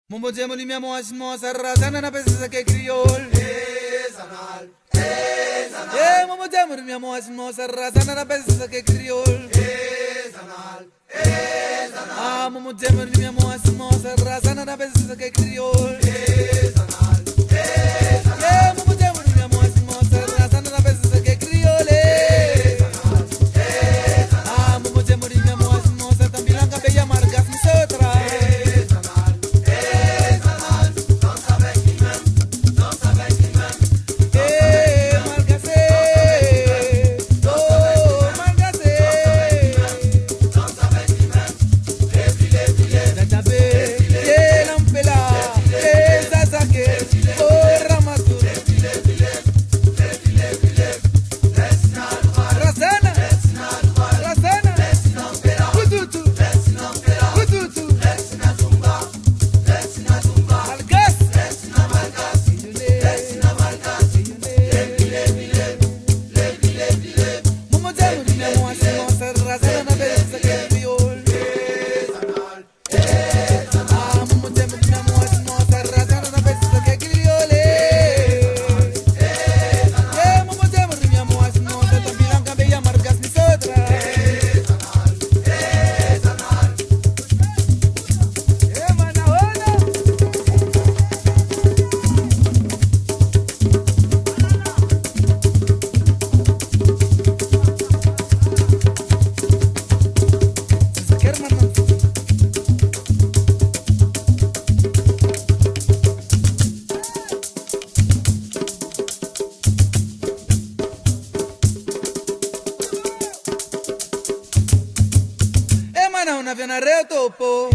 Mumbo jemo limia moa sarrazana na pesa que criol. Mumbo jemo limia moa sarrazana na pesa que criol. Mumbo jemo limia moa sarrazana na pesa que criol. Mumbo jemo limia moa sarrazana na pesa que criol. Mumbo jemo limia moa también la bella marcas mi sotra. Una avión arreo topo.